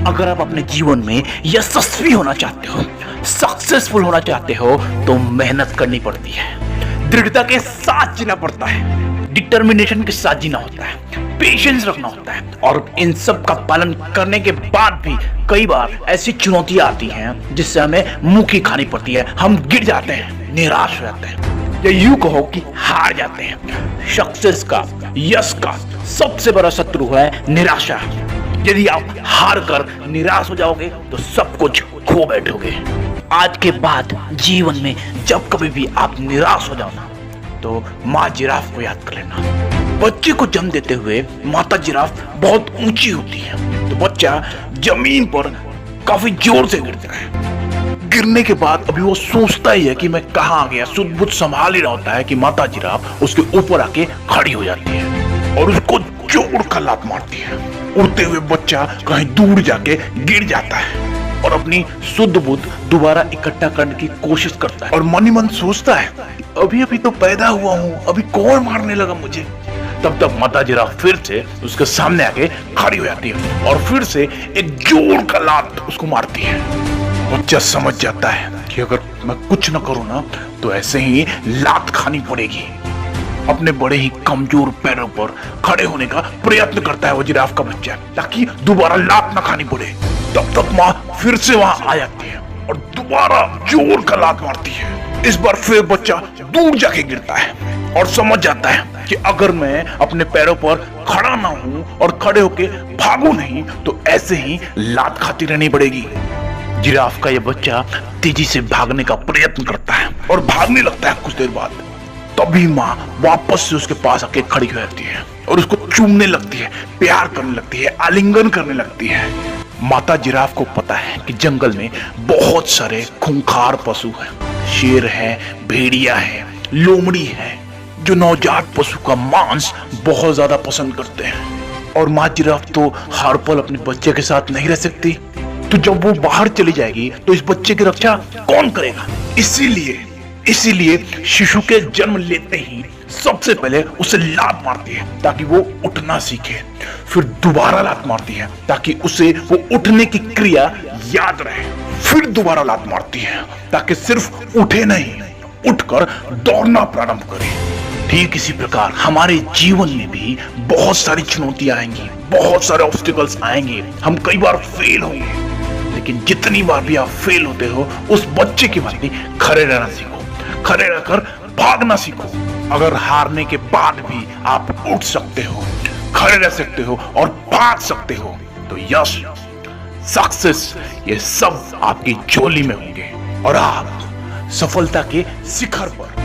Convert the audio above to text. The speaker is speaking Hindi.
अगर आप अपने जीवन में यशस्वी होना चाहते हो, सक्सेसफुल होना चाहते हो, तो मेहनत करनी पड़ती है, दृढ़ता के साथ जीना पड़ता है, डिटर्मिनेशन के साथ जीना होता है, पेशेंस रखना होता है। और इन सब का पालन करने के बाद भी कई बार ऐसी चुनौतियां आती हैं जिससे हमें मुंह की खानी पड़ती है, हम गिर जाते हैं, निराश हो जाते हैं, या यूं कहो कि हार जाते हैं। सक्सेस का, यश का सबसे बड़ा शत्रु है निराशा। यदि आप हार कर निराश हो जाओगे तो सब कुछ खो बैठोगे। आज के बाद जीवन में जब कभी भी आप निराश हो जाओ ना, तो माँ जिराफ को याद कर लेना। बच्चे को जन्म देते हुए माता जिराफ बहुत ऊंची होती है, तो बच्चा जमीन पर काफी जोर से गिरता है। गिरने के बाद अभी वो सोचता ही है कि मैं कहाँ आ गया, सुध बुध संभाल ही रहा होता है कि माता जिराफ उसके ऊपर आके खड़ी हो जाती है और उसको जोर का लात मारती है। उड़ते हुए बच्चा कहीं दूर जाके गिर जाता है और अपनी शुद्ध बुद्ध दोबारा इकट्ठा करने की कोशिश करता है और मन ही मन सोचता है, अभी अभी तो पैदा हुआ हूँ, अभी कौन मारने लगा मुझे। तब तक माता जिराफ फिर से उसके सामने आके खड़ी हो जाती है और फिर से एक जोर का लात उसको मारती है। बच्चा समझ जाता है कि अगर मैं कुछ न करूँ ना तो ऐसे ही लात खानी पड़ेगी। अपने बड़े ही कमजोर पैरों पर खड़े होने का प्रयत्न करता है वो जिराफ का बच्चा, ताकि दोबारा लात न खानी पड़े। तब तक माँ फिर से वहां आ जाती है और दोबारा जोर का लात मारती है। इस बार फिर बच्चा दूर जाके गिरता है और समझ जाता है कि अगर मैं अपने पैरों पर खड़ा ना हूं और खड़े होके भागू नहीं तो ऐसे ही लात खाती रहनी पड़ेगी। जिराफ का यह बच्चा तेजी से भागने का प्रयत्न करता है और भागने लगता है। कुछ देर बाद तभी माँ वापस से उसके पास आके खड़ी हो जाती है और उसको चूमने लगती है, प्यार करने लगती है, आलिंगन करने लगती है। माता जिराफ को पता है कि जंगल में बहुत सारे खूंखार पशु हैं, शेर है, भेड़िया है, लोमड़ी है, जो नवजात पशु का मांस बहुत ज्यादा पसंद करते हैं। और माँ जिराफ तो हर पल अपने बच्चे के साथ नहीं रह सकती, तो जब वो बाहर चली जाएगी तो इस बच्चे की रक्षा कौन करेगा। इसीलिए शिशु के जन्म लेते ही सबसे पहले उसे लात मारती है ताकि वो उठना सीखे, फिर दोबारा लात मारती है ताकि उसे वो उठने की क्रिया याद रहे, फिर दोबारा लात मारती है ताकि सिर्फ उठे नहीं, उठकर दौड़ना प्रारंभ करे। ठीक इसी प्रकार हमारे जीवन में भी बहुत सारी चुनौतियां आएंगी, बहुत सारे ऑब्स्टिकल्स आएंगे, हम कई बार फेल होंगे, लेकिन जितनी बार भी आप फेल होते हो उस बच्चे की भांति खड़े रहना सीखो, खड़े रहकर भागना सीखो। अगर हारने के बाद भी आप उठ सकते हो, खड़े रह सकते हो और भाग सकते हो, तो यश, सक्सेस, ये सब आपकी झोली में होंगे और आप सफलता के शिखर पर